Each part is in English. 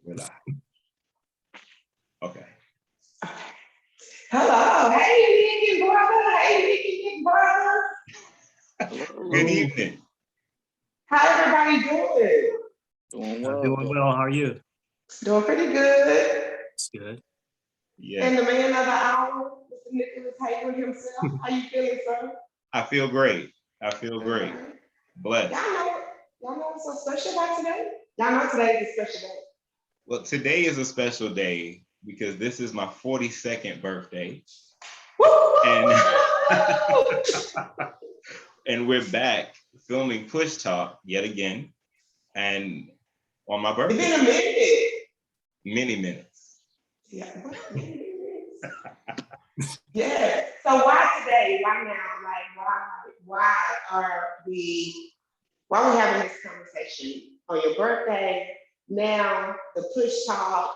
We're live. Okay. Hello, hey Nick and brother, hey Nick and brother. Good evening. How everybody doing? Doing well. Doing well. How are you? Doing pretty good. It's good. Yeah, And the man of the hour, Mr. Nick Heyward himself. How you feeling, sir? I feel great. I feel great. Blessed. Y'all know what's so special about today? Y'all know today is a special day. Well, today is a special day because this is my 42nd birthday. And, and we're back filming Push Talk yet again. And on my birthday. It's been a minute. Many minutes. Yeah. Yeah. So why today? Why now? Like why we having this conversation on your birthday? Now the push talk.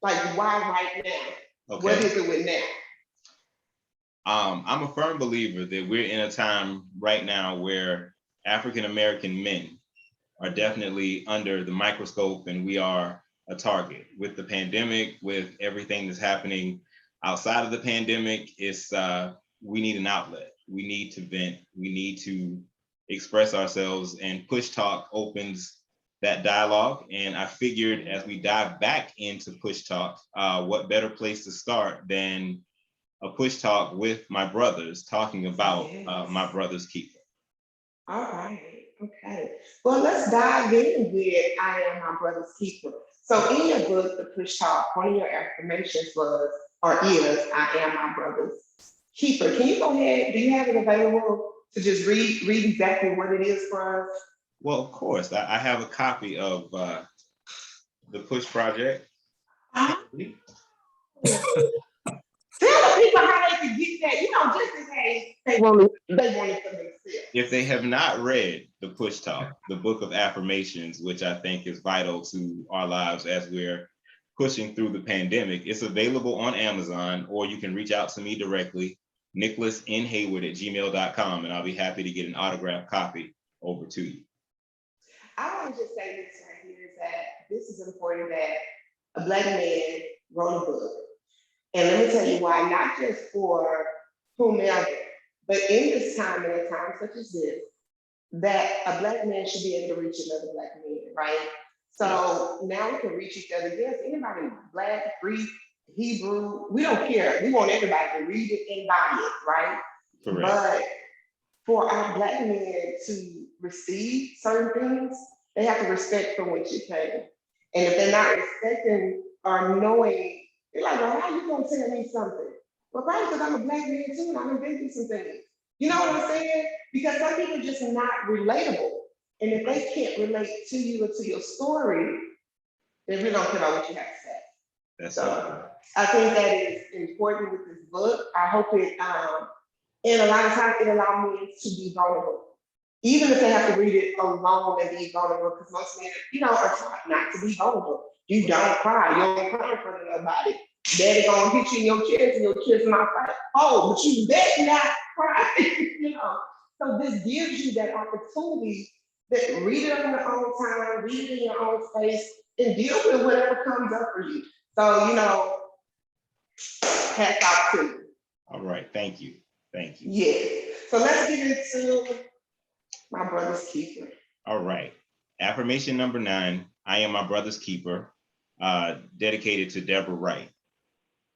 Like why right now? Okay. What is it with now? I'm a firm believer that we're in a time right now where African American men are definitely under the microscope, and we are a target with the pandemic, with everything that's happening outside of the pandemic. We need an outlet. We need to vent. We need to express ourselves, and Push Talk opens that dialogue. And I figured as we dive back into Push Talk, what better place to start than a Push Talk with my brothers talking about my brother's keeper. All right. Okay. Well, let's dive in with I am my brother's keeper. So in your book, The Push Talk, one of your affirmations was or is I am my brother's keeper. Can you go ahead? Do you have it available to just read exactly what it is for us? Well, of course. I have a copy of the Push Project. Tell the people how they can get that, just in case they want it for themselves. If they have not read the Push Talk, the book of affirmations, which I think is vital to our lives as we're pushing through the pandemic, it's available on Amazon, or you can reach out to me directly, nicholasnhayward@gmail.com, and I'll be happy to get an autographed copy over to you. I want to just say this right here is that this is important that a Black man wrote a book. And let me tell you why, not just for whomever, but in this time, in a time such as this, that a Black man should be able to reach another Black man, right? So now we can reach each other. Yes, anybody, Black, Greek, Hebrew, we don't care. We want everybody to read it and buy it, right? Correct. But for our Black men to receive certain things, they have to respect from which it came. And if they're not respecting or knowing, they're like, well, how you gonna tell me something? Well, probably because I'm a Black man too, and I've been through some things. You know what I'm saying? Because some people are just not relatable. And if they can't relate to you or to your story, then we don't care about what you have to say. That's so I think that is important with this book. I hope it, and a lot of times it allows men to be vulnerable. Even if they have to read it alone and be vulnerable, because most men, are taught not to be vulnerable. You don't cry. You don't cry in front of nobody. Daddy gonna hit you in your chest and your chest not cry. Oh, but you better not cry. So this gives you that opportunity that read it on your own time, read it in your own space, and deal with whatever comes up for you. So, hats off to you. All right, thank you. Thank you. Yes. So let's get into my brother's keeper. All right. Affirmation number 9, I am my brother's keeper, dedicated to Deborah Wright.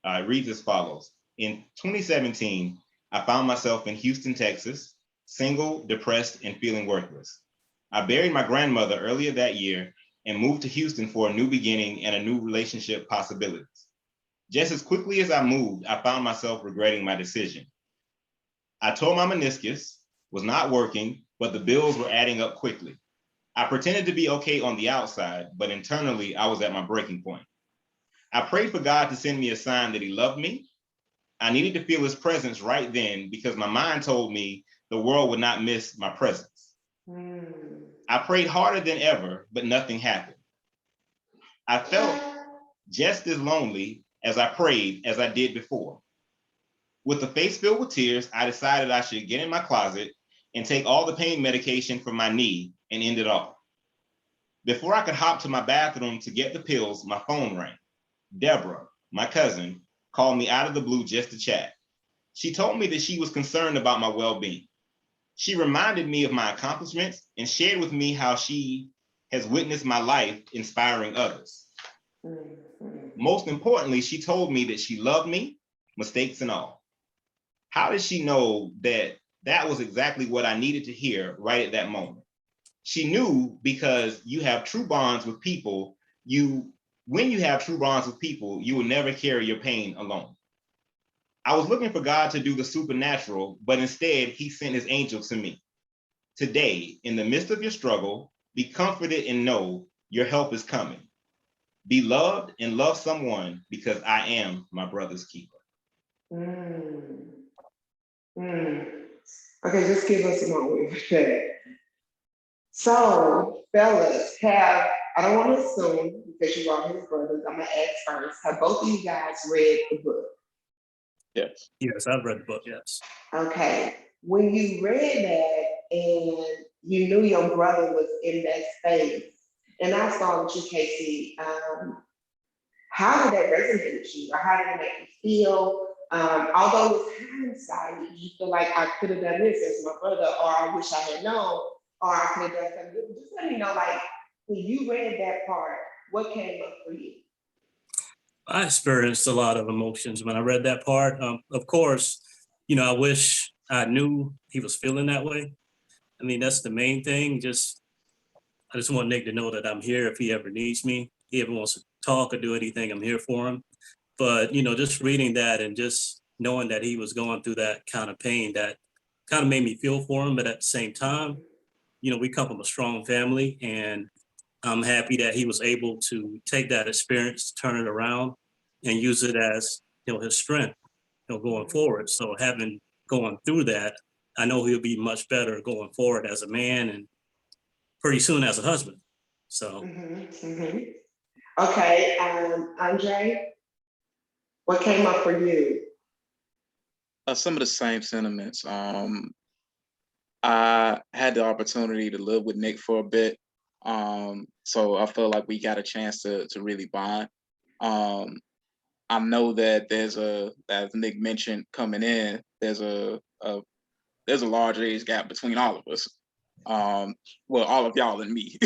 It reads as follows. In 2017, I found myself in Houston, Texas, single, depressed, and feeling worthless. I buried my grandmother earlier that year and moved to Houston for a new beginning and a new relationship possibilities. Just as quickly as I moved, I found myself regretting my decision. I tore my meniscus, was not working, but the bills were adding up quickly. I pretended to be okay on the outside, but internally I was at my breaking point. I prayed for God to send me a sign that he loved me. I needed to feel his presence right then because my mind told me the world would not miss my presence. I prayed harder than ever, but nothing happened. I felt just as lonely as I prayed as I did before. With a face filled with tears, I decided I should get in my closet and take all the pain medication from my knee and end it all. Before I could hop to my bathroom to get the pills, my phone rang. Deborah, my cousin, called me out of the blue just to chat. She told me that she was concerned about my well-being. She reminded me of my accomplishments and shared with me how she has witnessed my life inspiring others. Most importantly, she told me that she loved me, mistakes and all. How did she know that that was exactly what I needed to hear right at that moment? She knew because you have true bonds with people, when you have true bonds with people, you will never carry your pain alone. I was looking for God to do the supernatural, but instead he sent his angel to me. Today, in the midst of your struggle, be comforted and know your help is coming. Be loved and love someone because I am my brother's keeper. Mm. Okay, just give us a moment with that. So, fellas, I don't want to assume because you are his brothers, I'm gonna ask first. Have both of you guys read the book? Yes. Yes, I've read the book, yes. Okay, when you read that and you knew your brother was in that space, and I saw with you, Casey, how did that resonate with you? Or how did it make you feel? Although it's hindsight, you feel like I could have done this as my brother, or I wish I had known, or I could have done something different. Just let me know, like, when you read that part, what came up for you? I experienced a lot of emotions when I read that part. Of course, I wish I knew he was feeling that way. I mean, that's the main thing. I just want Nick to know that I'm here if he ever needs me. He ever wants to talk or do anything, I'm here for him. But, just reading that and just knowing that he was going through that kind of pain, that kind of made me feel for him. But at the same time, we come from a strong family, and I'm happy that he was able to take that experience, turn it around, and use it as his strength, going forward. So having gone through that, I know he'll be much better going forward as a man and pretty soon as a husband. So Okay, Andre, what came up for you? Some of the same sentiments. I had the opportunity to live with Nick for a bit. So I feel like we got a chance to really bond. I know that as Nick mentioned coming in, there's a large age gap between all of us. Well, all of y'all and me.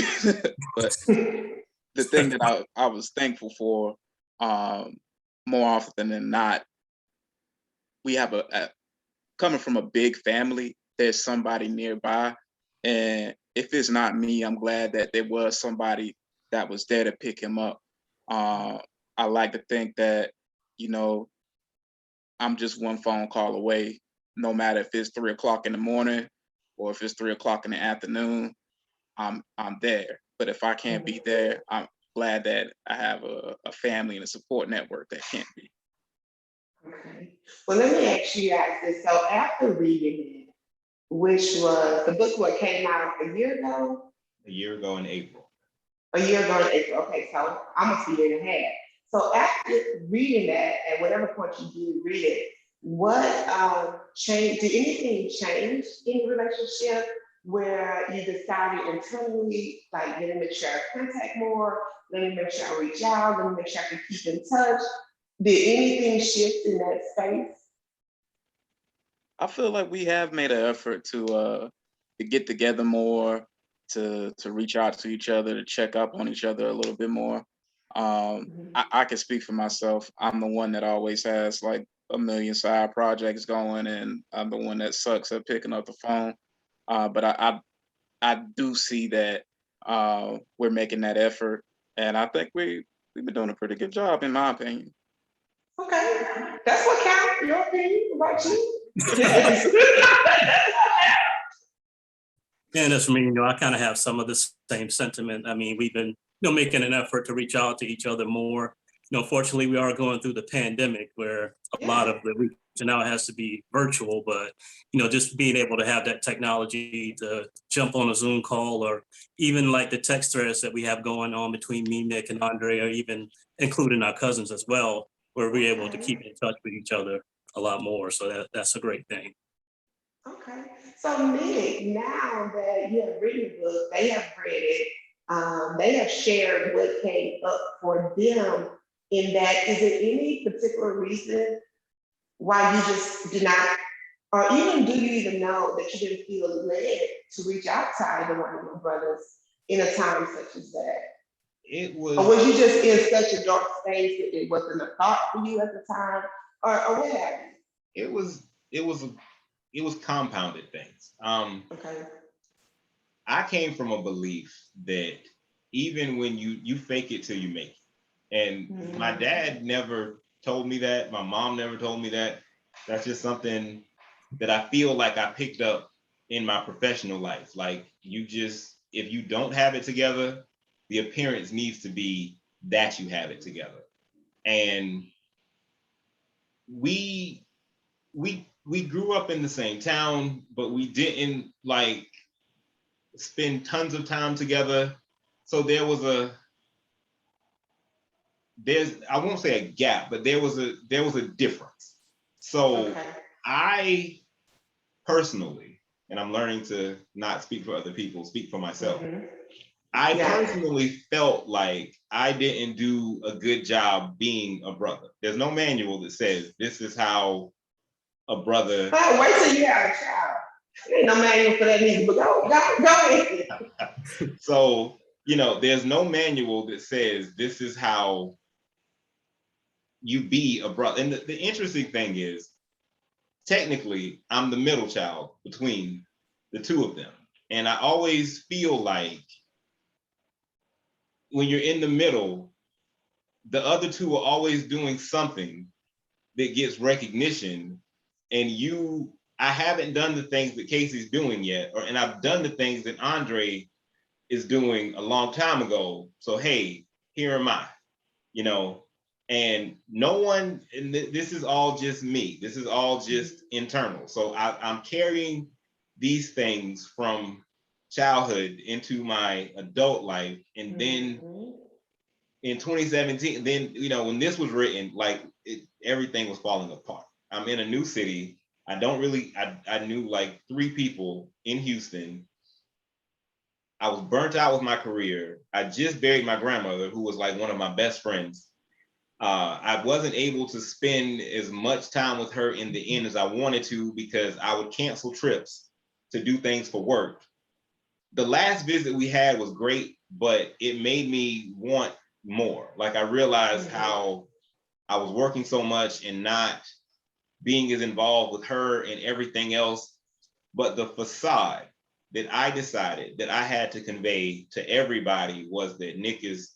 But the thing that I was thankful for, more often than not, we have coming from a big family, there's somebody nearby. And if it's not me, I'm glad that there was somebody that was there to pick him up. I like to think that, I'm just one phone call away, no matter if it's 3 o'clock in the morning or if it's 3 o'clock in the afternoon, I'm there. But if I can't be there, I'm glad that I have a family and a support network that can't be. Okay. Well, let me ask you guys this. So after reading it, which was the book what came out a year ago? A year ago in April. A year ago in April. Okay, so almost a year and a half. So after reading that, at whatever point you do read it, what changed? Did anything change in your relationship where you decided internally, like, let me make sure I contact more, let me make sure I reach out, let me make sure I can keep in touch? Did anything shift in that space? I feel like we have made an effort to get together more, to reach out to each other, to check up on each other a little bit more. I can speak for myself. I'm the one that always has like a million side projects going, and I'm the one that sucks at picking up the phone. But I do see that we're making that effort, and I think we've been doing a pretty good job, in my opinion. Okay, that's what counts. Your opinion about you. Yes. and as for me, I kind of have some of the same sentiment. I mean, we've been, making an effort to reach out to each other more. Fortunately, we are going through the pandemic where a lot of the reaching out has to be virtual, but, just being able to have that technology to jump on a Zoom call, or even like the text threads that we have going on between me, Nick, and Andre, or even including our cousins as well, where we're able to keep in touch with each other a lot more. So that's a great thing. Okay, so Nick, now that you have written the book, they have read it. They have shared what came up for them in that. Is there any particular reason why you just did not, or even do you even know that you didn't feel led to reach out to either one of your brothers in a time such as that? It Or was, was you just in such a dark space that it wasn't a thought for you at the time? Or what have you? it was compounded things. Okay. I came from a belief that even when you fake it till you make it. And my dad never told me that. My mom never told me that. That's just something that I feel like I picked up in my professional life. Like, if you don't have it together, the appearance needs to be that you have it together. And we grew up in the same town, but we didn't like spend tons of time together. So I won't say a gap, but there was a difference. So Okay. I personally, and I'm learning to not speak for other people, speak for myself. I personally felt like I didn't do a good job being a brother. There's no manual that says this is how a brother. Oh, wait till you have a child. There ain't no manual for that neither, but go ahead. So, there's no manual that says this is how you be a brother. And the interesting thing is, technically, I'm the middle child between the two of them. And I always feel like when you're in the middle, the other two are always doing something that gets recognition. And I haven't done the things that Casey's doing yet, and I've done the things that Andre is doing a long time ago. So, hey, here am I, and no one, and this is all just me. This is all just internal. So I'm carrying these things from childhood into my adult life. And then in 2017, then, when this was written, like everything was falling apart. I'm in a new city. I knew like 3 people in Houston. I was burnt out with my career. I just buried my grandmother, who was like one of my best friends. I wasn't able to spend as much time with her in the end as I wanted to, because I would cancel trips to do things for work. The last visit we had was great, but it made me want more. Like, I realized how I was working so much and not being as involved with her and everything else. But the facade that I decided that I had to convey to everybody was that Nick is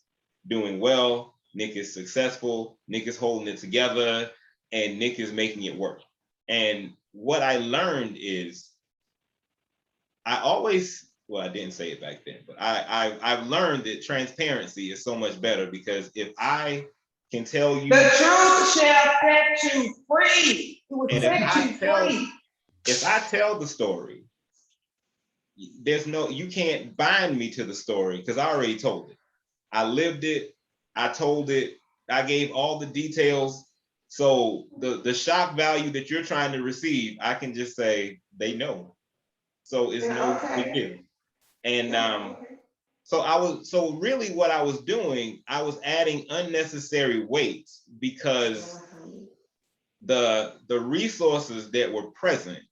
doing well, Nick is successful, Nick is holding it together, and Nick is making it work. And what I learned is, I didn't say it back then, but I've learned that transparency is so much better, because if I can tell you, the truth shall set you free. It will set you free. If I tell the story, you can't bind me to the story, because I already told it. I lived it. I told it. I gave all the details. So the shock value that you're trying to receive, I can just say they know. So it's no big deal. And so really what I was doing, I was adding unnecessary weight, because the resources that were present,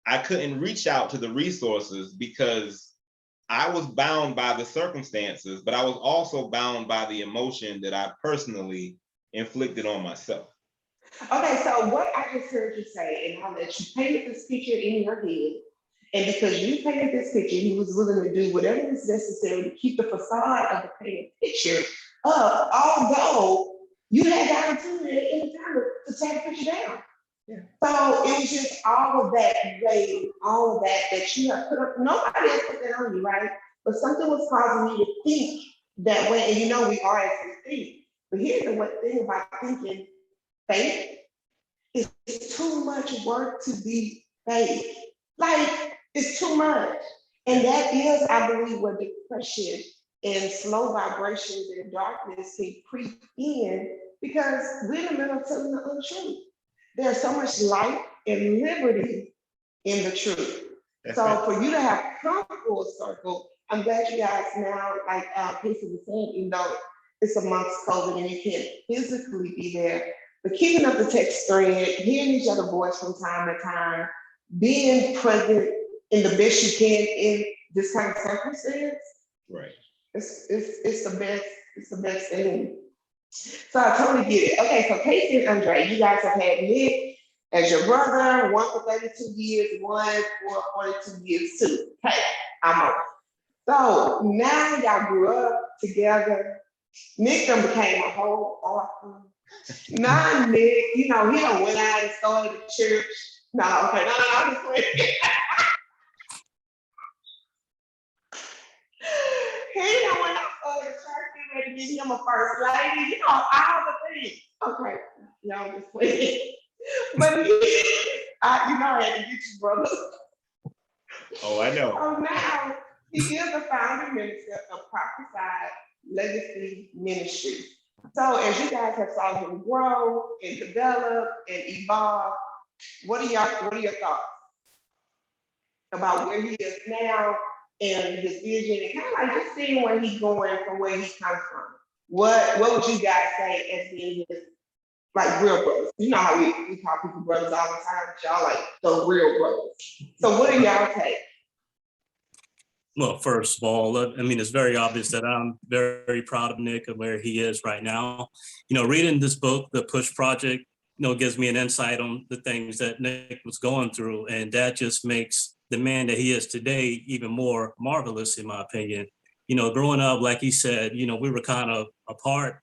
I couldn't reach out to the resources because I was bound by the circumstances, but I was also bound by the emotion that I personally inflicted on myself. Okay, so what I just heard you say, and how that you painted this picture in your head, and because you painted this picture, you was willing to do whatever was necessary to keep the facade of the painted picture up, although you had the opportunity at any time to take the picture down. Yeah. So it was just all of that weight, all of that you have put up. Nobody else put that on you, right? But something was causing you to think that way, and we are as we think. But here's the one thing about thinking fake. It's too much work to be fake. Like, it's too much. And that is, I believe, where depression and slow vibrations and darkness can creep in, because we're in the middle of telling the untruth. There's so much light and liberty in the truth. So for you to have come full circle I'm glad you guys now, like Casey was saying, you know, it's amongst COVID and you can't physically be there, but keeping up the text thread, hearing each other's voice from time to time, being present in the best you can in this kind of circumstance, Right. it's the best thing. So I totally get it. Okay, so Casey and Andre, you guys have had Nick as your brother, one for 32 years, one for 42 years too. Okay, I'm on. So now y'all grew up together. Nick done became a whole author. Now Nick, you know, he done went out and started a church. No, okay, no, I'm just kidding. He done went out and started a church, he ready to give him a first lady, you know, all the things. Okay, y'all just playing. But you know I had to get you, brother. Oh, I know. So now he is the founder minister of Prophesied Legacy Ministry. So as you guys have saw him grow and develop and evolve, what are your thoughts about where he is now and his vision and kind of like just seeing where he's going from where he comes from? What would you guys say as being his like real brothers? You know how we call people brothers all the time, but y'all like the real brothers. So what do y'all take? Well, first of all, I mean, it's very obvious that I'm very proud of Nick and where he is right now. You know, reading this book, The Push Project, you know, gives me an insight on the things that Nick was going through. And that just makes the man that he is today even more marvelous, in my opinion. You know, growing up, like he said, you know, we were kind of apart.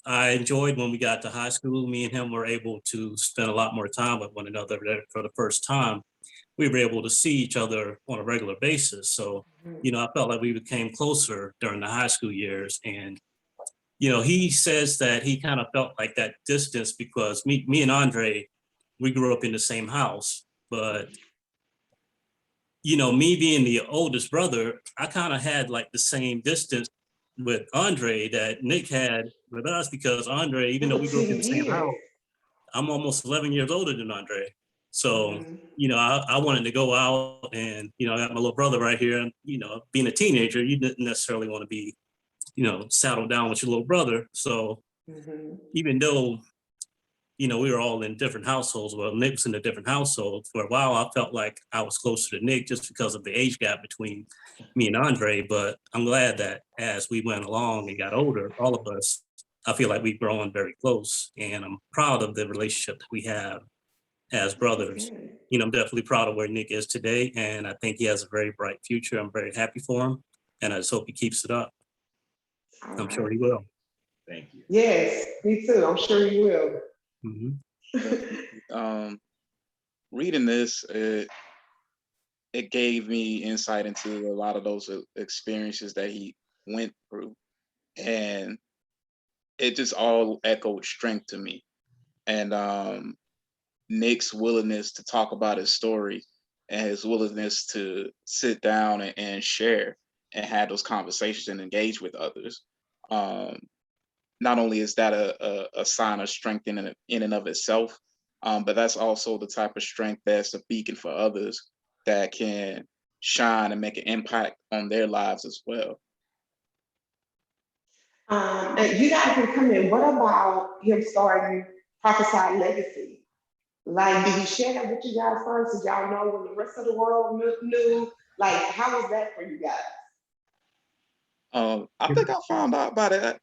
I enjoyed when we got to high school, me and him were able to spend a lot more time with one another for the first time. We were able to see each other on a regular basis. So, you know, I felt like we became closer during the high school years. And, you know, he says that he kind of felt like that distance because me and Andre, we grew up in the same house. But, you know, me being the oldest brother, I kind of had like the same distance with Andre that Nick had with us because Andre, even though we grew up in the same house, I'm almost 11 years older than Andre. So, you know, I wanted to go out and, you know, I got my little brother right here. And, you know, being a teenager, you didn't necessarily want to be, you know, saddled down with your little brother. So even though, you know, we were all in different households, well, Nick was in a different household. For a while, I felt like I was closer to Nick just because of the age gap between me and Andre. But I'm glad that as we went along and got older, all of us, I feel like we've grown very close. And I'm proud of the relationship that we have as brothers. You know, I'm definitely proud of where Nick is today. And I think he has a very bright future. I'm very happy for him. And I just hope he keeps it up. I'm sure he will. Thank you. Yes, me too. I'm sure he will. Reading this, it gave me insight into a lot of those experiences that he went through. And it just all echoed strength to me. And Nick's willingness to talk about his story and his willingness to sit down and share and have those conversations and engage with others. Not only is that a sign of strength in and of itself, but that's also the type of strength that's a beacon for others that can shine and make an impact on their lives as well. And you guys can come in. What about him starting Prophesied Legacy? Like, did he share that with you guys first? Did y'all know when the rest of the world knew? Like, how was that for you guys? I think I found out about it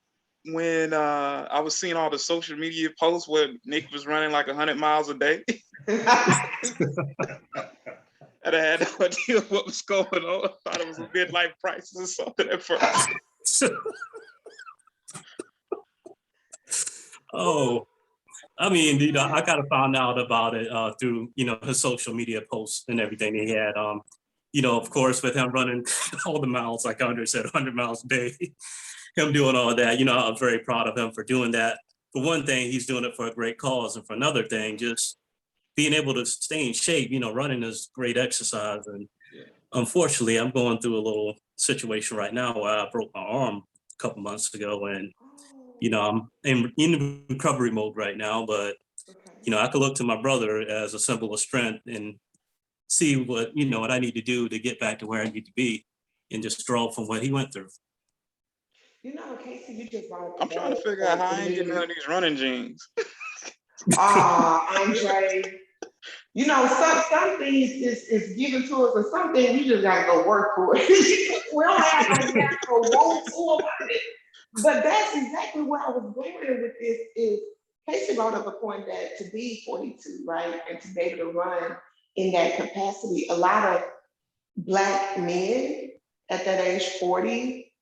when I was seeing all the social media posts where Nick was running like 100 miles a day. And I had no idea what was going on. I thought it was a midlife crisis or something at first. Oh, I mean, you know, I kind of found out about it through, you know, his social media posts and everything he had. You know, of course, with him running all the miles, like Andre said, 100 miles a day, him doing all that, you know, I'm very proud of him for doing that. For one thing, he's doing it for a great cause. And for another thing, just being able to stay in shape, you know, running is great exercise. And unfortunately, I'm going through a little situation right now where I broke my arm a couple months ago. And you know, I'm in recovery mode right now, but, you know, I could look to my brother as a symbol of strength and see what, you know, what I need to do to get back to where I need to be. and just draw from what he went through. You know, Casey, you just brought up I'm trying to figure out how I ain't getting none of these running jeans. Andre. You know, some things is given to us, and some things you just gotta go work for it. We don't have like natural want to about it. But that's exactly where I was going with this. Is Casey brought up a point that to be 42, right, and to be able to run in that capacity, a lot of Black men at that age 40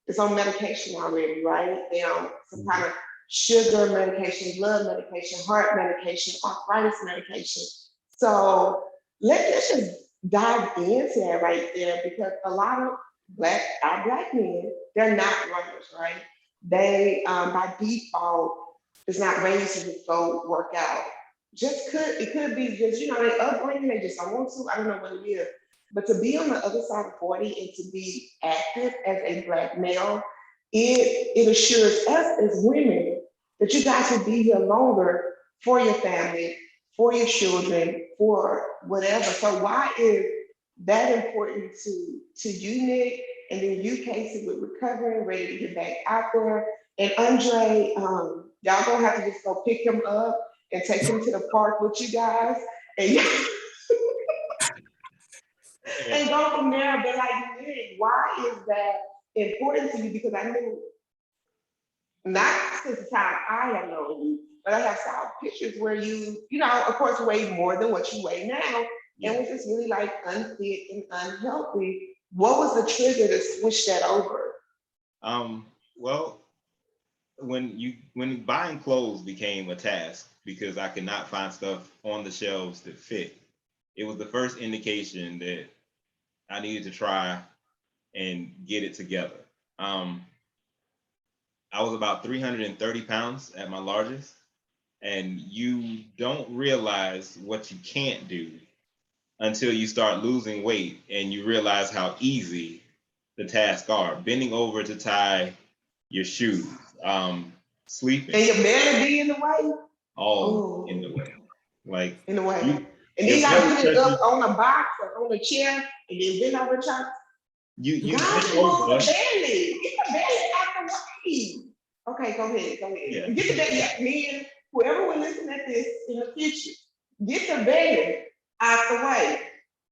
is on medication already, right? They're on some kind of sugar medication, blood medication, heart medication, arthritis medication. So let's just dive into that right there, because a lot of our Black men, they're not runners, right? They by default is not raised to just go work out. It could be just, you know, they upbringing, they just don't want to, I don't know what it is. But to be on the other side of 40 and to be active as a Black male, it assures us as women that you guys will be here longer for your family, for your children, for whatever. So why is that important to you, Nick, and then you, Casey, with recovering, ready to get back out there? And Andre, y'all gonna have to just go pick him up and take him to the park with you guys, and and go from there. But like, Nick, why is that important to you? Because I knew, not since the time I have known you, but I have saw pictures where you know, of course, weigh more than what you weigh now, and was just really like unfit and unhealthy. What was the trigger to switch that over? Well, when buying clothes became a task because I could not find stuff on the shelves that fit, it was the first indication that I needed to try and get it together. I was about 330 pounds at my largest, and you don't realize what you can't do until you start losing weight and you realize how easy the tasks are. Bending over to tie your shoes, sleeping. And your belly be in the way? All in the way. Like in the way. You, and then you gotta put it up on a box or on a chair and then bend over try. You God, bend over. the belly. Get the belly out the way. Okay, go ahead. Yeah. Get the belly out. Me, whoever will listen at this in the future, get the belly out the way.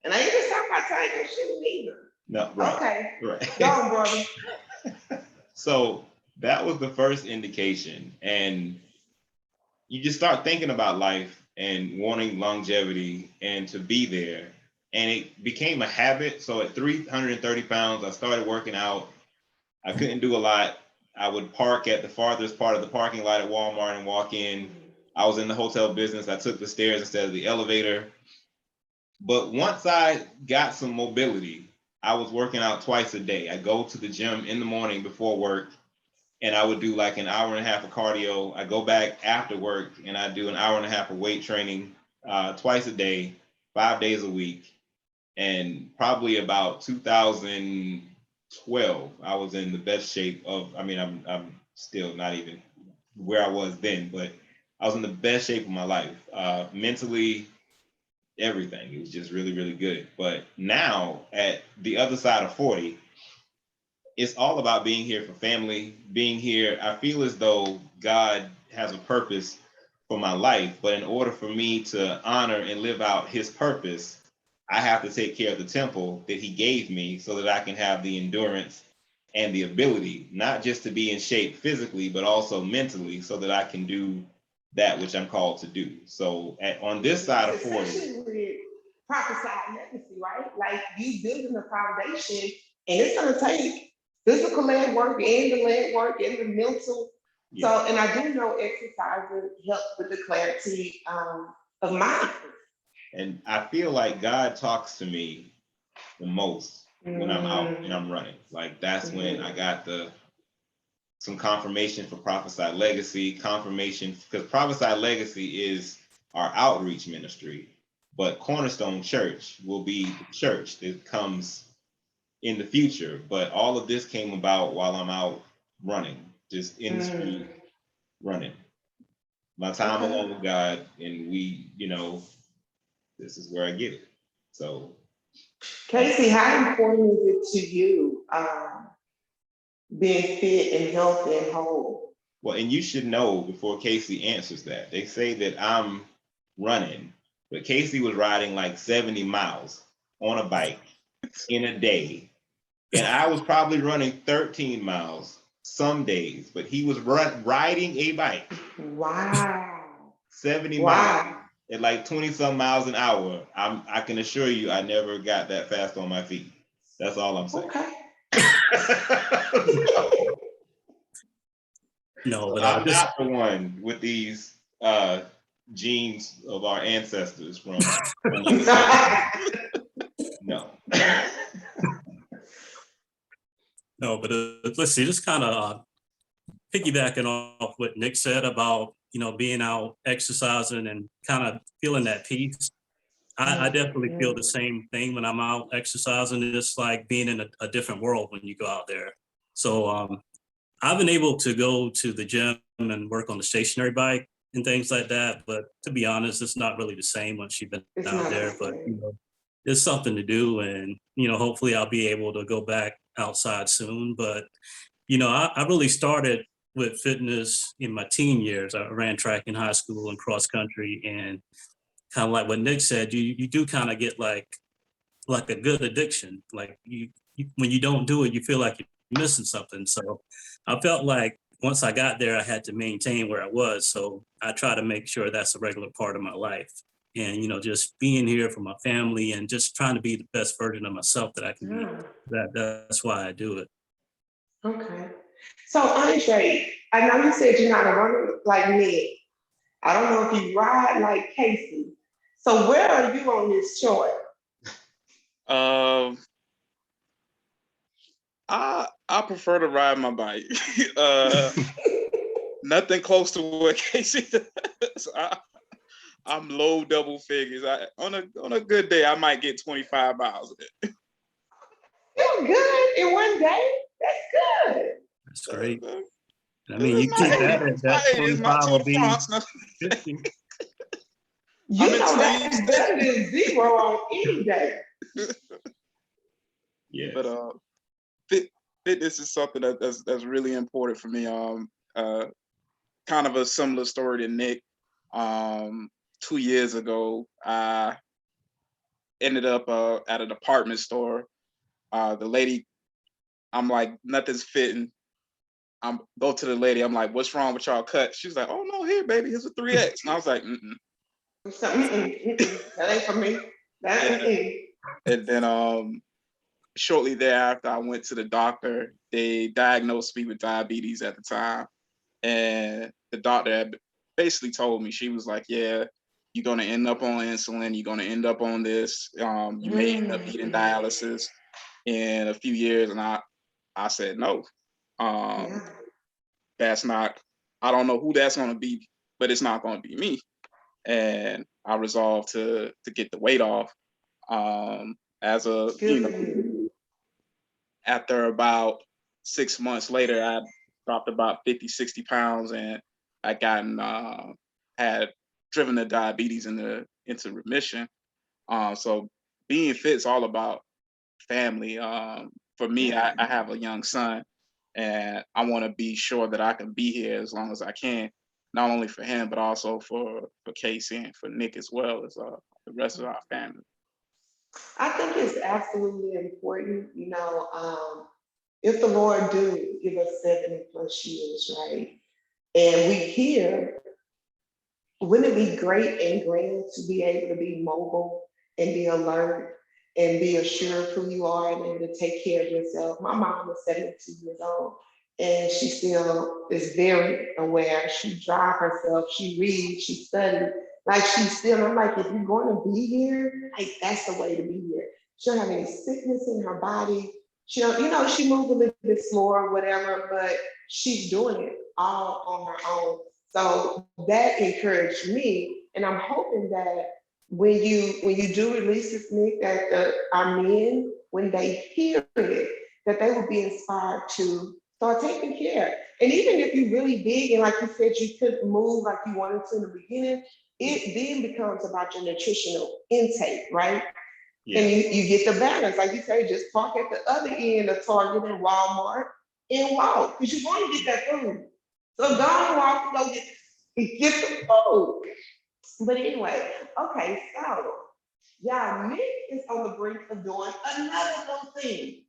And I ain't just talking about tying your shoes either. No, right. Okay. Right. Go on, brother. So that was the first indication. And you just start thinking about life and wanting longevity and to be there. And it became a habit. So at 330 pounds, I started working out. I couldn't do a lot. I would park at the farthest part of the parking lot at Walmart and walk in. I was in the hotel business. I took the stairs instead of the elevator. But once I got some mobility, I was working out twice a day. I go to the gym in the morning before work, and I would do like an hour and a half of cardio. I go back after work and I do an hour and a half of weight training twice a day, 5 days a week. And probably about 2012, I was in the best shape of, I'm still not even where I was then, but I was in the best shape of my life, mentally, everything. It was just really, really good. But now at the other side of 40, it's all about being here for family, being here. I feel as though God has a purpose for my life, but in order for me to honor and live out his purpose, I have to take care of the temple that he gave me so that I can have the endurance and the ability, not just to be in shape physically, but also mentally, so that I can do that which I'm called to do. So on this side of 40, prophesied legacy, right? Like you building a foundation, and it's gonna take physical leg work and the leg work and the mental. Yeah. So, and I do know exercise will help with the clarity of mind. And I feel like God talks to me the most when I'm out and I'm running. Like that's when I got some confirmation for Prophesied Legacy, confirmation, because Prophesied Legacy is our outreach ministry, but Cornerstone Church will be the church that comes in the future. But all of this came about while I'm out running, just in the street running. My time alone with God, and we, this is where I get it. So Casey, how important is it to you being fit and healthy and whole? Well, and you should know before Casey answers that. They say that I'm running, but Casey was riding like 70 miles on a bike in a day. And I was probably running 13 miles some days, but he was riding a bike Wow. 70 miles Wow. at like 20 some miles an hour. I can assure you I never got that fast on my feet. That's all I'm saying. Okay. No, So but I'm just not the one with these genes of our ancestors from no. no, but let's see, just kind of piggybacking off what Nick said about being out exercising and kind of feeling that peace. I definitely feel the same thing when I'm out exercising. It's like being in a different world when you go out there. So I've been able to go to the gym and work on the stationary bike and things like that. But to be honest, it's not really the same once you've been It's out not there. the But same. it's something to do, and hopefully I'll be able to go back outside soon. But I really started with fitness in my teen years. I ran track in high school and cross country, and kind of like what Nick said, you do kind of get like a good addiction. Like you when you don't do it, you feel like you're missing something. So I felt like once I got there, I had to maintain where I was. So I try to make sure that's a regular part of my life. And just being here for my family and just trying to be the best version of myself that I can be. Yeah. That's why I do it. Okay. So Andre, I know you said you're not a runner like me. I don't know if you ride like Casey. So where are you on this chart? Um, I prefer to ride my bike. Nothing close to what Casey does. I'm low double figures. On a good day, I might get 25 miles. You're good in one day. That's good. That's great. I mean, It's you not keep hey, that at that it's 25 not Tour will de be France. Nothing. 50. You I'm in know sleeves. that's better than zero on any day. Yeah. But fitness is something that's really important for me. Kind of a similar story to Nick. 2 years ago, I ended up at a department store. The lady, I'm like, nothing's fitting. I'm go to the lady. I'm like, what's wrong with y'all cut? She's like, oh no, here, baby, here's a 3X. And I was like, So, that ain't for me. And then shortly thereafter, I went to the doctor. They diagnosed me with diabetes at the time. And the doctor had basically told me, she was like, yeah, you're going to end up on insulin. You're going to end up on this. You may end up needing dialysis in a few years. And I said, no, that's not, I don't know who that's going to be, but it's not going to be me. And I resolved to get the weight off. After about 6 months later, I dropped about 50, 60 pounds, and I had driven the diabetes into remission. So being fit is all about family. For me, I have a young son, and I want to be sure that I can be here as long as I can, not only for him, but also for Casey and for Nick as well as the rest of our family. I think it's absolutely important, if the Lord do give us 70 plus years, right? And we here, wouldn't it be great and grand to be able to be mobile and be alert and be assured of who you are and able to take care of yourself? My mom is 72 years old and she still is very aware. She drives herself, she reads, she studies. Like I'm like, if you're going to be here, like that's the way to be here. She don't have any sickness in her body. She don't, she moves a little bit slower, or whatever, but she's doing it all on her own. So that encouraged me, and I'm hoping that when you do release this, Nick, that our men, when they hear it, that they will be inspired to start taking care. And even if you're really big and like you said, you couldn't move like you wanted to in the beginning, it then becomes about your nutritional intake, right? And Yeah. you get the balance. Like you say, just park at the other end of Target and Walmart and walk. Because you want to get that food. So go and walk and go get the food. But anyway, okay, so yeah, Nick is on the brink of doing another little thing.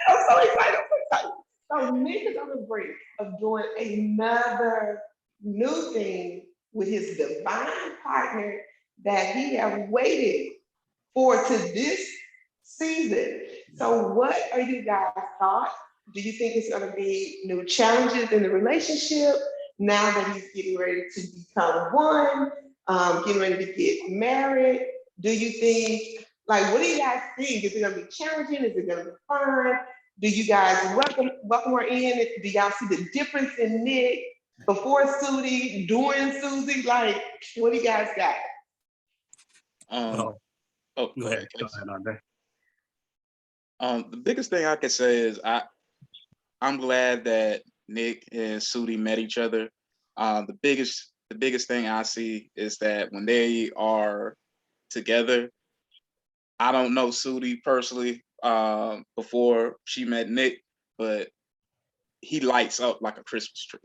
I'm so excited. I'm so excited. So Nick is on the brink of doing another new thing with his divine partner that he has waited for to this season. So what are you guys' thoughts? Do you think it's going to be new challenges in the relationship now that he's getting ready to become one, getting ready to get married? Do you think, like, what do you guys think? Is it going to be challenging? Is it going to be fun? Do you guys welcome her in? Do y'all see the difference in Nick before Susie, during Susie? Like, what do you guys got? Oh, Oh, go ahead, Andre. The biggest thing I can say is I'm glad that Nick and Sudi met each other. The biggest thing I see is that when they are together, I don't know Sudi personally before she met Nick, but he lights up like a Christmas tree.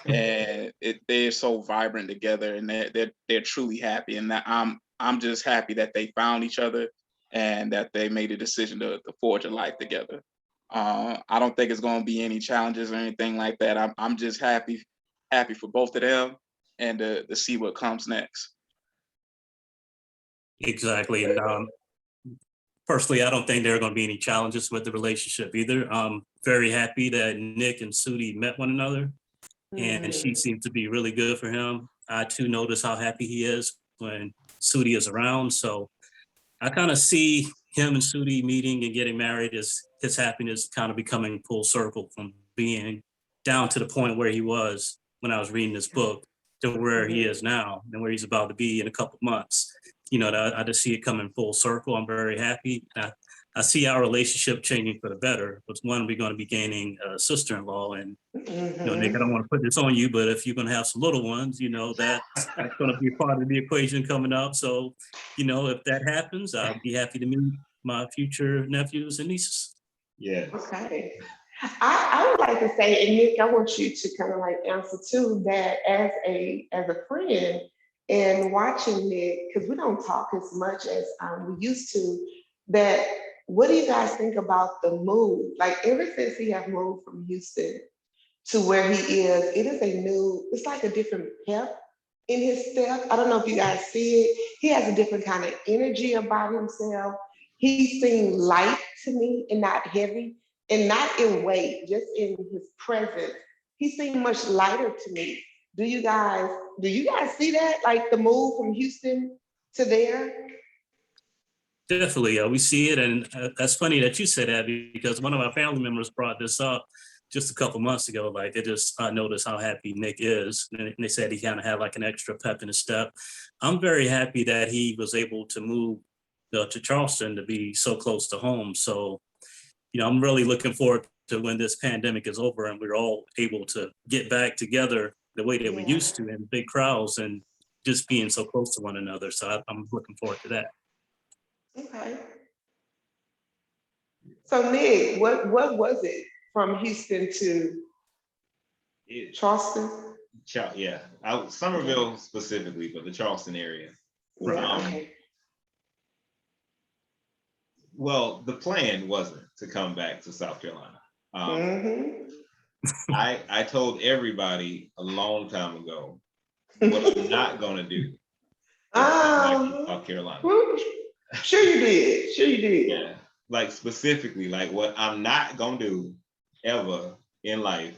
And they're so vibrant together, and they're truly happy. And that I'm just happy that they found each other and that they made a decision to forge a life together. I don't think it's going to be any challenges or anything like that. I'm just happy for both of them and to see what comes next. Exactly. And personally, I don't think there are going to be any challenges with the relationship either. I'm very happy that Nick and Sudi met one another, and she seems to be really good for him. I too notice how happy he is when Sudi is around. So I kind of see him and Sudi meeting and getting married as his happiness kind of becoming full circle from being down to the point where he was when I was reading this book to where he is now and where he's about to be in a couple months. You know, I just see it coming full circle. I'm very happy. I see our relationship changing for the better. But one, we're going to be gaining a sister-in-law, and you know, Nick, I don't want to put this on you, but if you're going to have some little ones, you know, that's going to be part of the equation coming up. So, you know, if that happens, I'll be happy to meet my future nephews and nieces. Yeah. Okay. I would like to say, and Nick, I want you to kind of like answer too, that as a friend and watching Nick, because we don't talk as much as we used to, that what do you guys think about the move? Like ever since he has moved from Houston to where he is, it's like a different pep in his step. I don't know if you guys see it. He has a different kind of energy about himself. He seemed light to me and not heavy, and not in weight, just in his presence. He seemed much lighter to me. Do you guys see that? Like the move from Houston to there? Definitely, we see it, and that's funny that you said that because one of our family members brought this up just a couple months ago. Like they just noticed how happy Nick is, and they said he kind of had like an extra pep in his step. I'm very happy that he was able to move to Charleston to be so close to home. So, you know, I'm really looking forward to when this pandemic is over and we're all able to get back together the way that we used to in big crowds and just being so close to one another. So I'm looking forward to that. Okay. So Nick, what was it from Houston to Charleston? Yeah, Somerville specifically, but the Charleston area. Yeah, okay. Well, the plan wasn't to come back to South Carolina. I told everybody a long time ago what I'm not gonna do. South Carolina. Sure you did. Yeah, like specifically, like what I'm not gonna do ever in life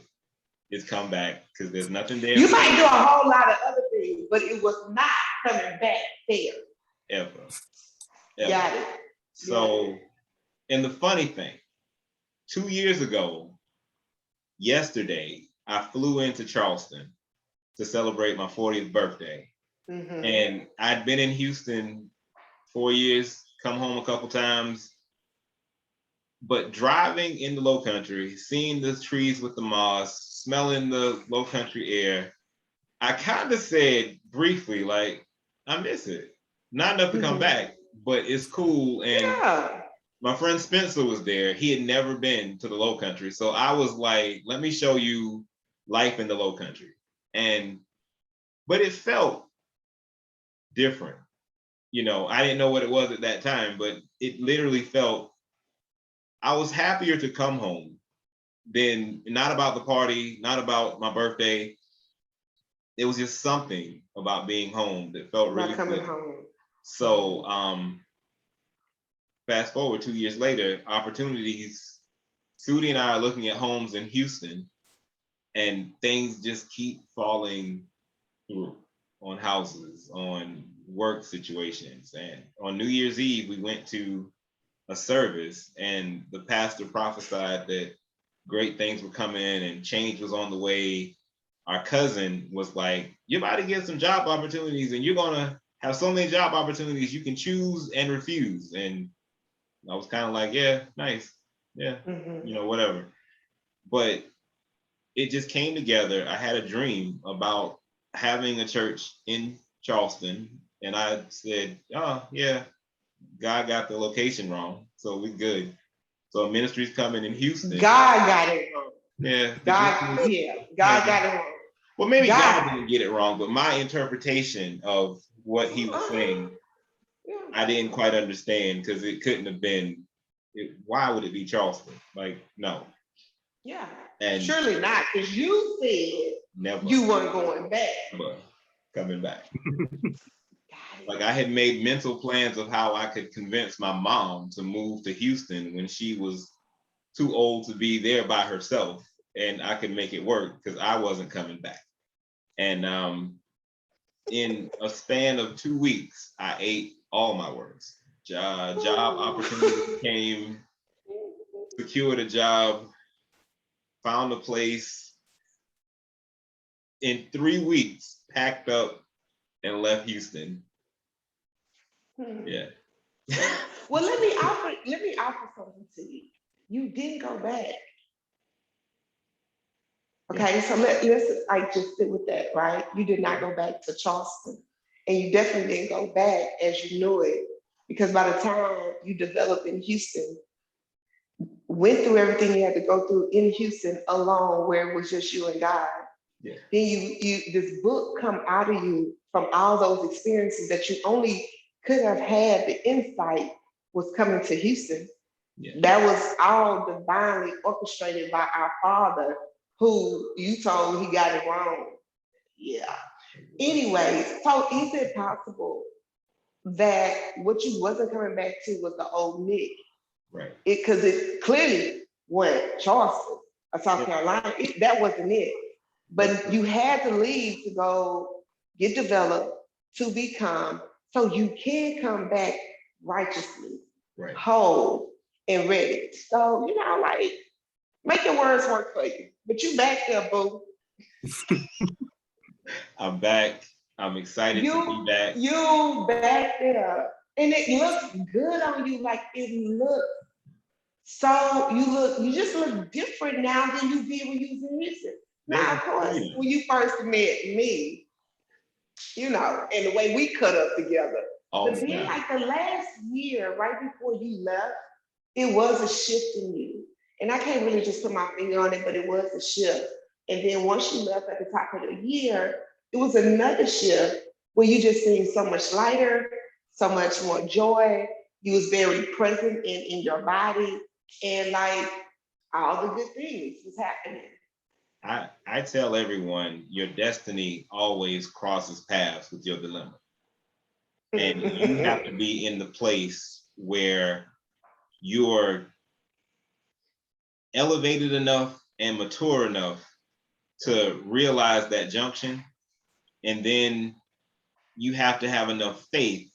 is come back because there's nothing there. You might do a whole lot of other things, but it was not coming back there. Ever. Got it. So, and the funny thing, 2 years ago, yesterday, I flew into Charleston to celebrate my 40th birthday. And I'd been in Houston 4 years, come home a couple times. But driving in the low country, seeing the trees with the moss, smelling the low country air, I kind of said briefly, like, I miss it. Not enough to come back, but it's cool. And Yeah. my friend Spencer was there. He had never been to the Low Country. So I was like, let me show you life in the Low Country. But it felt different. You know, I didn't know what it was at that time, but it literally felt, I was happier to come home than, not about the party, not about my birthday. It was just something about being home that felt really About coming good. home. So fast forward 2 years later, opportunities, Sudi and I are looking at homes in Houston, and things just keep falling through on houses, on work situations. And on New Year's Eve, we went to a service, and the pastor prophesied that great things were coming and change was on the way. Our cousin was like, you're about to get some job opportunities, and you're gonna have so many job opportunities you can choose and refuse. And I was kind of like, yeah, nice. Yeah, you know, whatever. But it just came together. I had a dream about having a church in Charleston, and I said, oh, yeah, God got the location wrong, so we good. So a ministry's coming in Houston. God got it wrong. Yeah. God got it wrong. Well, maybe God didn't get it wrong, but my interpretation of what he was saying, I didn't quite understand, because it couldn't have been, why would it be Charleston? Like, no. Yeah. And surely not, because you said never you weren't going back. But coming back. Like, I had made mental plans of how I could convince my mom to move to Houston when she was too old to be there by herself, and I could make it work because I wasn't coming back. And in a span of 2 weeks, I ate all my words. Job opportunity came, secured a job, found a place. In 3 weeks, packed up and left Houston. Yeah. Well, let me offer something to you. You didn't go back. Okay, so let's like just sit with that, right? You did not go back to Charleston, and you definitely didn't go back as you knew it, because by the time you developed in Houston, went through everything you had to go through in Houston alone, where it was just you and God. Yeah. Then you this book come out of you from all those experiences that you only could have had the insight was coming to Houston. Yeah. That was all divinely orchestrated by our Father, who you told he got it wrong. Yeah. Anyway, so is it possible that what you wasn't coming back to was the old Nick? Right. Because it clearly went Charleston or South Carolina. That wasn't it. But you had to leave to go get developed, to become, so you can come back righteously, right, whole, and ready. So, you know, like, make your words work for you. But you back there, boo. I'm back. I'm excited to be back. You back there. And it looks good on you. Like, it looks so, you just look different now than you did when you was in music. Now, of course, when you first met me, you know, and the way we cut up together. But then, like the last year, right before you left, it was a shift in you. And I can't really just put my finger on it, but it was a shift. And then once you left at the top of the year, it was another shift where you just seemed so much lighter, so much more joy. You was very present in your body, and like all the good things was happening. I tell everyone, your destiny always crosses paths with your dilemma. And you have to be in the place where you're elevated enough and mature enough to realize that junction. And then you have to have enough faith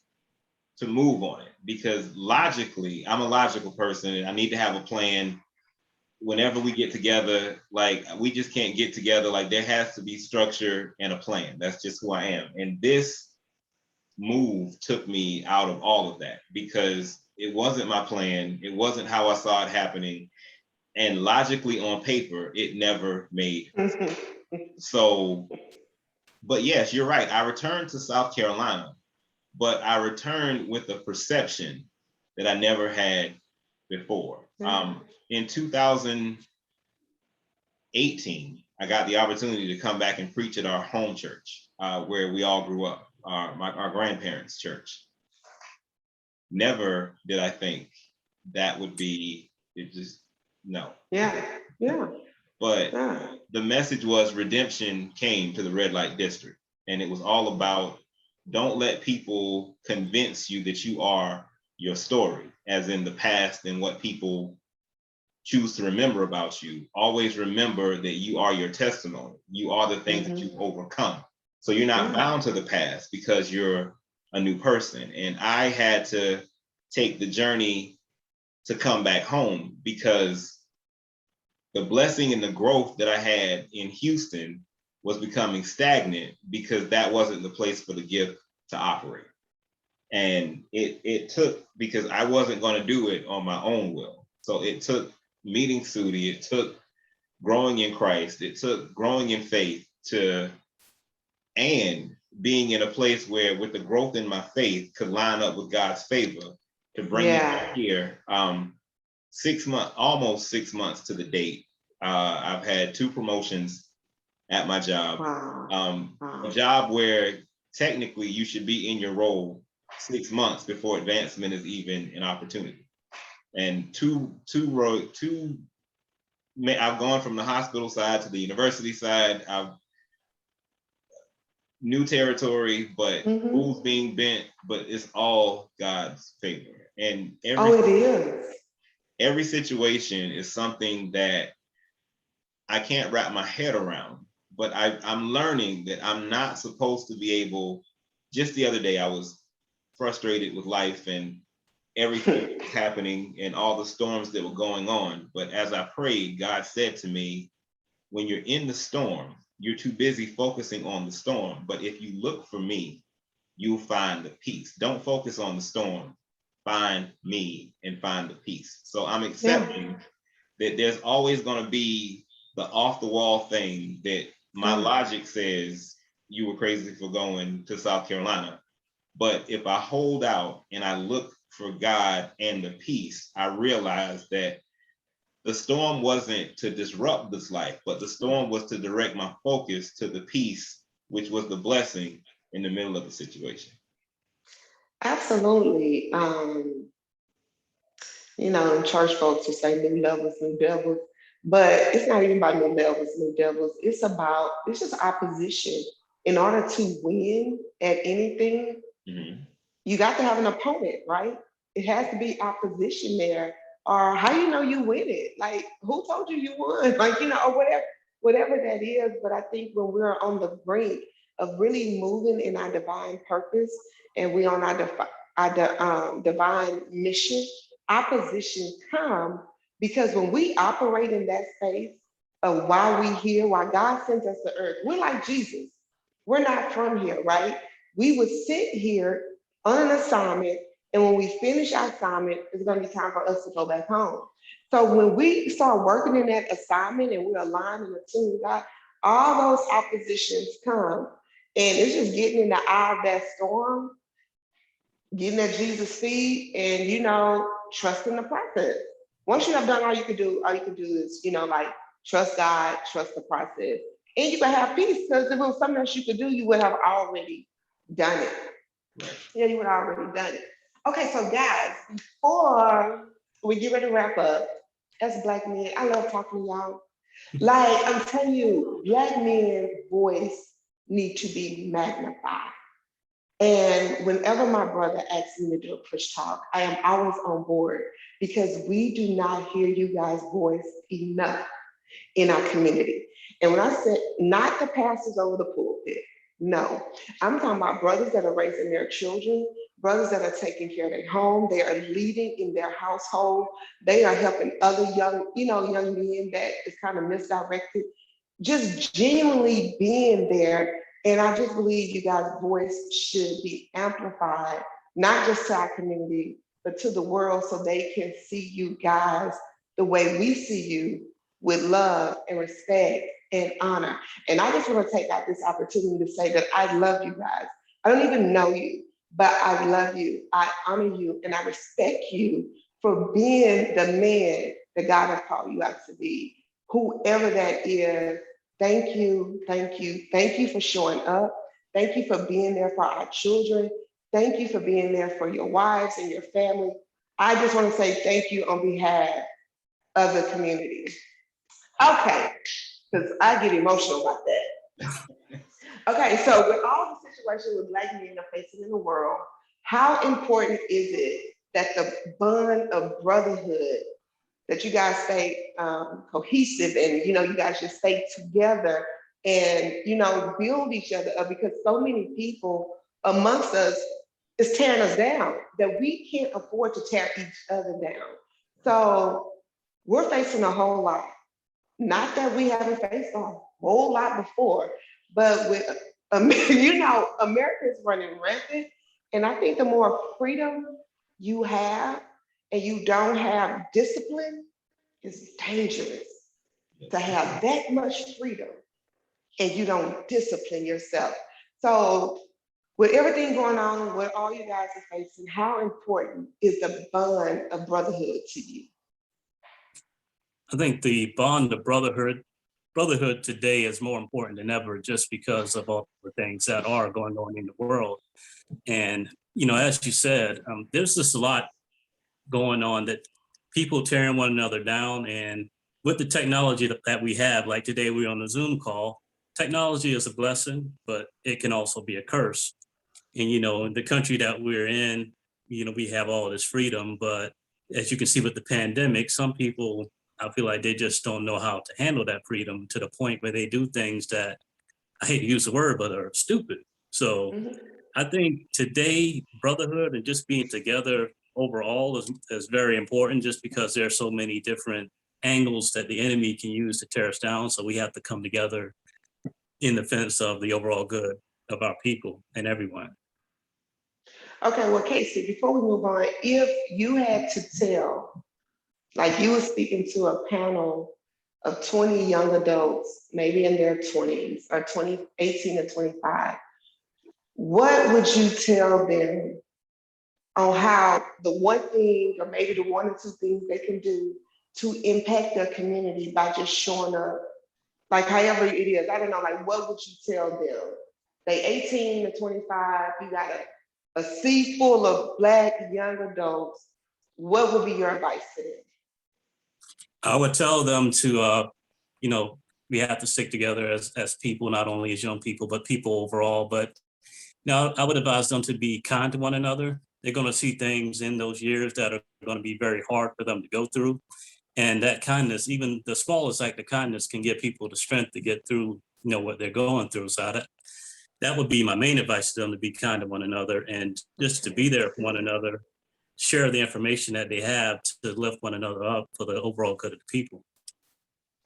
to move on it. Because logically, I'm a logical person and I need to have a plan. Whenever we get together, like, we just can't get together. Like, there has to be structure and a plan. That's just who I am. And this move took me out of all of that, because it wasn't my plan. It wasn't how I saw it happening. And logically on paper, it never made sense. So But yes, you're right. I returned to South Carolina, but I returned with a perception that I never had before. In 2018, I got the opportunity to come back and preach at our home church, where we all grew up, our grandparents' church. Never did I think that would be, it just, no. Yeah. But the message was redemption came to the red light district. And it was all about, don't let people convince you that you are your story, as in the past and what people choose to remember about you. Always remember that you are your testimony. You are the things that you've overcome. So you're not bound to the past because you're a new person. And I had to take the journey to come back home because the blessing and the growth that I had in Houston was becoming stagnant because that wasn't the place for the gift to operate. And it took, because I wasn't going to do it on my own will. So it took meeting Sudi, it took growing in Christ, it took growing in faith and being in a place where with the growth in my faith could line up with God's favor to bring me back here. 6 months, almost 6 months to the date. I've had 2 promotions at my job. A job where technically you should be in your role 6 months before advancement is even an opportunity. And I've gone from the hospital side to the university side. I've new territory, but rules being bent, but it's all God's favor. And every situation is something that I can't wrap my head around, but I'm learning that I'm not supposed to be able. Just the other day, I was frustrated with life and everything that was happening and all the storms that were going on. But as I prayed, God said to me, when you're in the storm, you're too busy focusing on the storm. But if you look for me, you'll find the peace. Don't focus on the storm. Find me and find the peace. So I'm accepting that there's always going to be the off the wall thing that my logic says you were crazy for going to South Carolina. But if I hold out and I look for God and the peace, I realize that the storm wasn't to disrupt this life, but the storm was to direct my focus to the peace, which was the blessing in the middle of the situation. Absolutely. In church folks will say new levels, new devils, but it's not even about new levels, new devils. It's just opposition. In order to win at anything, you got to have an opponent, right? It has to be opposition there. Or how you win it? Like, who told you won? Like, or whatever that is. But I think when we're on the brink of really moving in our divine purpose and we're on our divine mission, opposition come because when we operate in that space of why we here, why God sent us to earth, we're like Jesus. We're not from here, right? We would sit here on an assignment, and when we finish our assignment, it's going to be time for us to go back home. So when we start working in that assignment and we're aligned and attuned with God, all those oppositions come, and it's just getting in the eye of that storm, getting at Jesus' feet, and trusting the process. Once you have done all you can do is, trust God, trust the process. And you can have peace because if it was something else you could do, you would have already done it. Yeah, you would have already done it. Okay, so guys, before we get ready to wrap up, as Black men, I love talking to y'all. Like, I'm telling you, Black men's voice need to be magnified. And whenever my brother asks me to do a push talk, I am always on board because we do not hear you guys' voice enough in our community. And when I said not the pastors over the pulpit, no, I'm talking about brothers that are raising their children, brothers that are taking care of their home, they are leading in their household, they are helping other young men that is kind of misdirected, just genuinely being there. And I just believe you guys' voice should be amplified, not just to our community, but to the world so they can see you guys the way we see you with love and respect and honor. And I just want to take out this opportunity to say that I love you guys. I don't even know you, but I love you. I honor you and I respect you for being the man that God has called you out to be. Whoever that is, thank you, thank you, thank you for showing up. Thank you for being there for our children. Thank you for being there for your wives and your family. I just want to say thank you on behalf of the community. Okay, because I get emotional about that. Okay, so with all the situations with Black men are facing in the world, how important is it that the bond of brotherhood, that you guys stay cohesive and you guys just stay together and build each other up, because so many people amongst us is tearing us down that we can't afford to tear each other down. So we're facing a whole lot. Not that we haven't faced a whole lot before, but with America is running rampant, and I think the more freedom you have and you don't have discipline, it's dangerous to have that much freedom and you don't discipline yourself. So with everything going on, what all you guys are facing, how important is the bond of brotherhood to you? I think the bond of brotherhood today is more important than ever, just because of all the things that are going on in the world. And, as you said, there's just a lot going on that people tearing one another down. And with the technology that we have, like today we're on a Zoom call, technology is a blessing, but it can also be a curse. And, in the country that we're in, we have all this freedom, but as you can see with the pandemic, some people, I feel like they just don't know how to handle that freedom to the point where they do things that, I hate to use the word, but are stupid. So I think today, brotherhood and just being together overall is very important, just because there are so many different angles that the enemy can use to tear us down. So we have to come together in defense of the overall good of our people and everyone. Okay, well, Casey, before we move on, if you had to tell, like you were speaking to a panel of 20 young adults, maybe in their 20s or 18 to 25, what would you tell them on how the one thing or maybe the one or two things they can do to impact their community by just showing up? Like however it is, I don't know, like what would you tell them? They 18 to 25, you got a sea full of Black young adults. What would be your advice to them? I would tell them to, we have to stick together as people, not only as young people, but people overall. But now I would advise them to be kind to one another. They're going to see things in those years that are going to be very hard for them to go through. And that kindness, even the smallest act of kindness, can give people the strength to get through, what they're going through. So that would be my main advice to them, to be kind to one another and just to be there for one another, share the information that they have to lift one another up for the overall good of the people.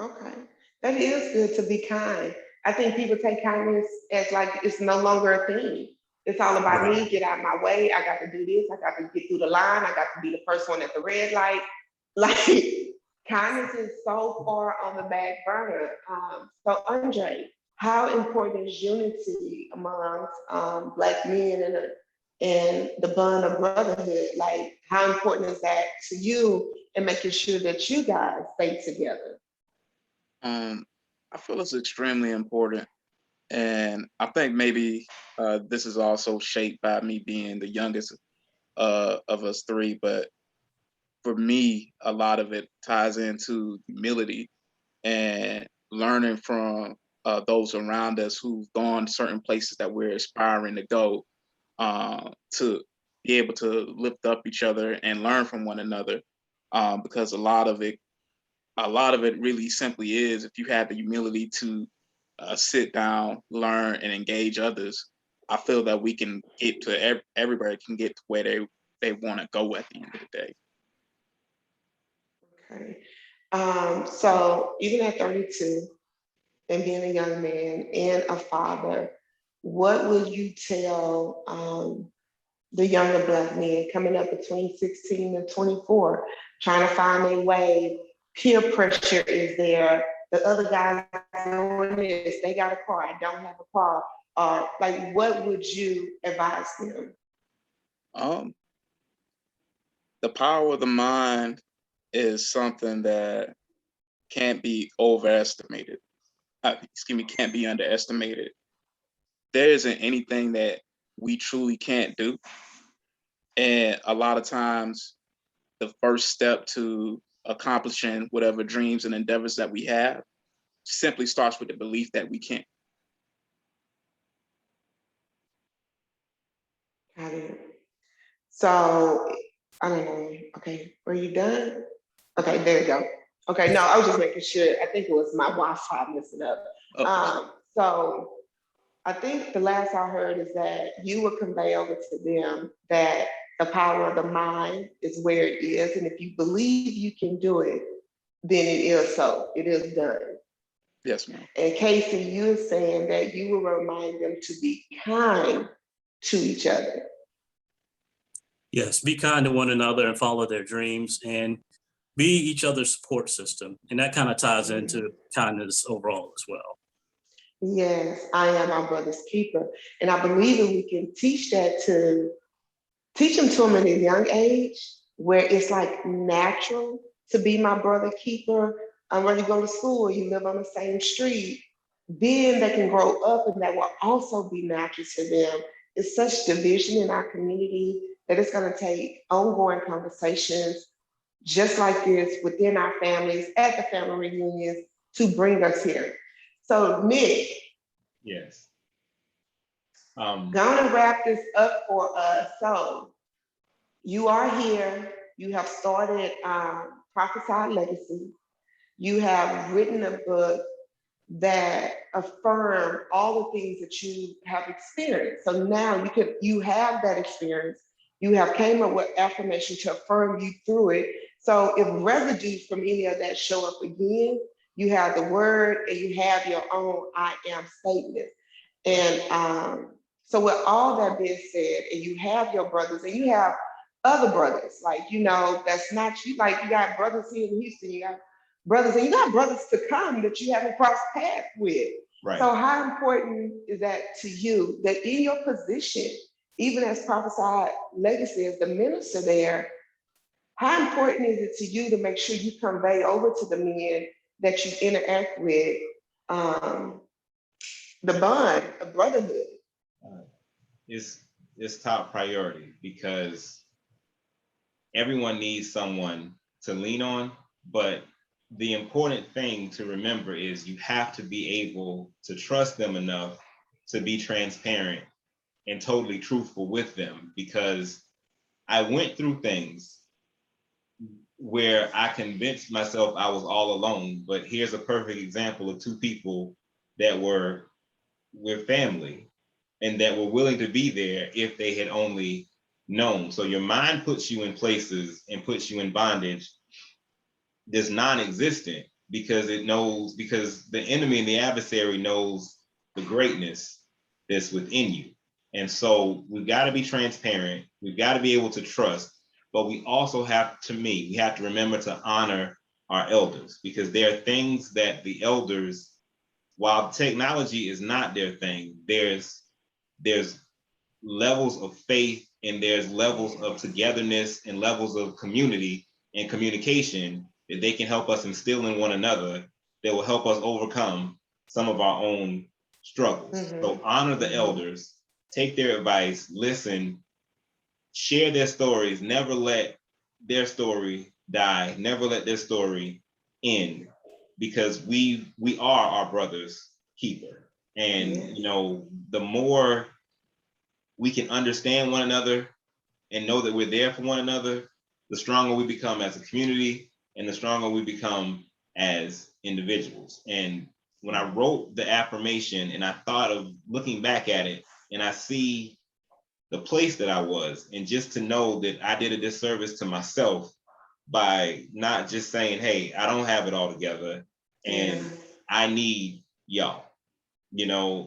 Okay, that is good, to be kind. I think people take kindness as like it's no longer a thing. It's all about Right. me, get out of my way. I got to do this. I got to get through the line. I got to be the first one at the red light. Like kindness is so far on the back burner. So Andre, how important is unity amongst Black men and the bond of brotherhood? Like how important is that to you in making sure that you guys stay together? I feel it's extremely important. And I think maybe this is also shaped by me being the youngest of us three. But for me, a lot of it ties into humility and learning from those around us who've gone certain places that we're aspiring to go, to be able to lift up each other and learn from one another. Because a lot of it really simply is, if you have the humility to sit down, learn, and engage others, I feel that we can get to everybody can get to where they want to go at the end of the day. Okay. So even at 32 and being a young man and a father, what would you tell the younger Black men coming up between 16 and 24, trying to find their way, peer pressure is there. The other guys doing this, they got a car, I don't have a car. Like, what would you advise them? Um, the power of the mind is something that can't be overestimated. Can't be underestimated. There isn't anything that we truly can't do. And a lot of times, the first step to accomplishing whatever dreams and endeavors that we have simply starts with the belief that we can. Got it. So, I don't know. Okay, were you done? Okay, there you go. Okay, no, I was just making sure. I think it was my Wi-Fi messing up. So I think the last I heard is that you will convey over to them that the power of the mind is where it is. And if you believe you can do it, then it is so. It is done. Yes, ma'am. And Casey, you're saying that you will remind them to be kind to each other. Yes, be kind to one another and follow their dreams and be each other's support system. And that kind of ties into kindness overall as well. Yes, I am my brother's keeper. And I believe that we can teach that teach them to them at a young age where it's like natural to be my brother keeper. When you go to school, you live on the same street, then they can grow up and that will also be natural to them. It's such division in our community that it's going to take ongoing conversations just like this within our families, at the family reunions, to bring us here. So Nick, Yes. gonna wrap this up for us. So you are here, you have started Prophesied Legacy. You have written a book that affirm all the things that you have experienced. So now you have that experience. You have came up with affirmation to affirm you through it. So if residues from any of that show up again, you have the word and you have your own I am statement. And so with all that being said, and you have your brothers and you have other brothers, like, that's not you, like you got brothers here in Houston, you got brothers, and you got brothers to come that you haven't crossed paths with. Right. So how important is that to you that in your position, even as Prophesied Legacy, as the minister there, how important is it to you to make sure you convey over to the men that you interact with the bond of brotherhood? It's top priority because everyone needs someone to lean on, but the important thing to remember is you have to be able to trust them enough to be transparent and totally truthful with them, because I went through things where I convinced myself I was all alone, but here's a perfect example of two people that were family and that were willing to be there if they had only known. So your mind puts you in places and puts you in bondage that's non-existent because the enemy and the adversary knows the greatness that's within you. And so we've got to be transparent. We've got to be able to trust, but we also have to remember to honor our elders, because there are things that the elders, while technology is not their thing, there's levels of faith and there's levels of togetherness and levels of community and communication that they can help us instill in one another that will help us overcome some of our own struggles. Mm-hmm. So honor the elders, take their advice, listen, share their stories, never let their story die, never let their story end, because we are our brother's keeper. And the more we can understand one another and know that we're there for one another, the stronger we become as a community and the stronger we become as individuals. And when I wrote the affirmation and I thought of looking back at it and I see the place that I was, and just to know that I did a disservice to myself by not just saying, hey, I don't have it all together and I need y'all,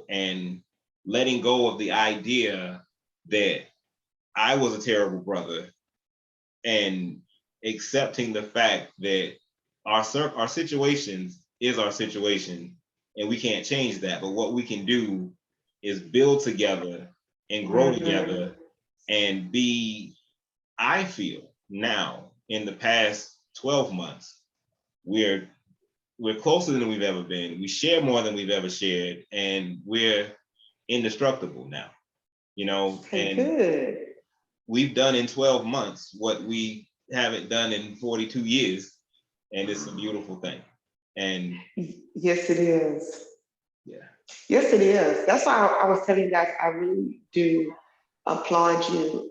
and letting go of the idea that I was a terrible brother and accepting the fact that our situations is our situation, and we can't change that. But what we can do is build together and grow together and be, I feel now in the past 12 months, we're closer than we've ever been. We share more than we've ever shared, and we're indestructible now, you know, and Good. we've done in 12 months what we haven't done in 42 years. And it's a beautiful thing. And Yes, it is. yeah. Yes, it is. That's why I was telling you guys, I really do applaud you.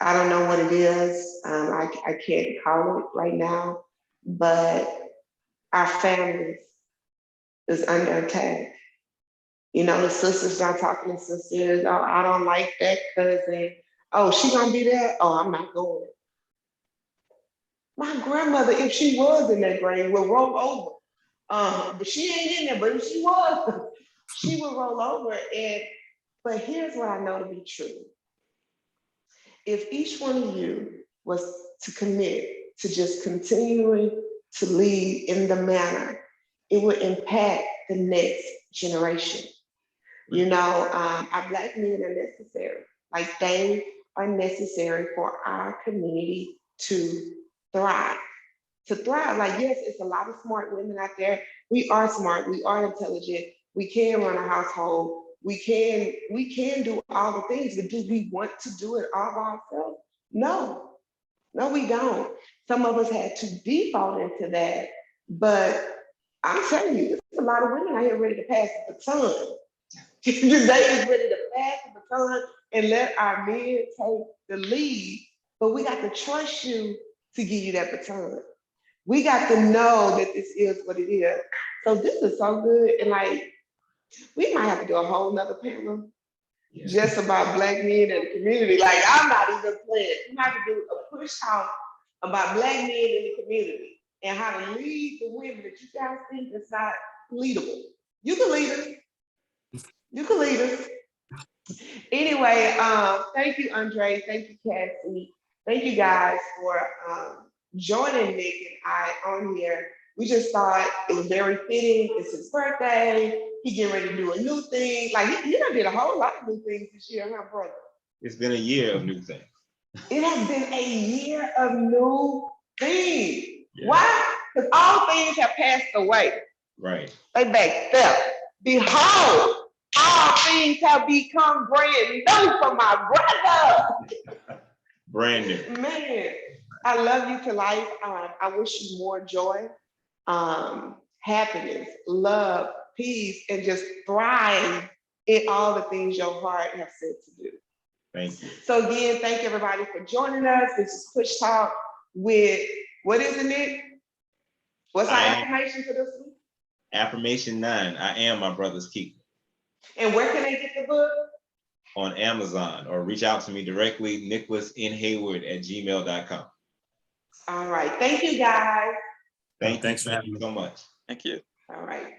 I don't know what it is. I can't call it right now, but our families is under attack. You know, the sisters are talking to sisters. Oh, I don't like that cousin. Oh, she gonna be there? Oh, I'm not going. My grandmother, if she was in that grave, would roll over. But she ain't in there, but if she was, she would roll over. But here's what I know to be true. If each one of you was to commit to just continuing to lead in the manner, it would impact the next generation. You know, our Black men are necessary. Like they are necessary for our community to thrive. To thrive, like yes, it's a lot of smart women out there. We are smart. We are intelligent. We can run a household. We can do all the things. But do we want to do it all by ourselves? No, no, we don't. Some of us had to default into that. But I'm telling you, there's a lot of women out here ready to pass the baton. They is ready to pass the baton and let our men take the lead. But we got to trust you to give you that baton. We got to know that this is what it is. So this is so good. And like, we might have to do a whole nother panel just about Black men in the community. Like, I'm not even playing. We might have to do a push talk about Black men in the community and how to lead the women that you guys think is not leadable. You can lead us. You can lead us. Anyway, thank you, Andre. Thank you, Cassie. Thank you guys for joining Nick and I on here. We just thought it was very fitting. It's his birthday. He getting ready to do a new thing. Like he done did a whole lot of new things this year, huh, brother? It's been a year of new things. It has been a year of new things. Yeah. Why? Because all things have passed away. Right. They back there. Behold, all things have become brand new for my brother. Brand new. Man, I love you to life. I wish you more joy, happiness, love, peace, and just thrive in all the things your heart has said to do. Thank you. So again, thank everybody for joining us. This is Push Talk with, what is it, Nick? What's our affirmation for this week? Affirmation 9, I am my brother's keeper. And where can they get the book? On Amazon, or reach out to me directly, nicholasnhayward@gmail.com. All right. Thank you, guys. Thanks for having me so much. Thank you. All right.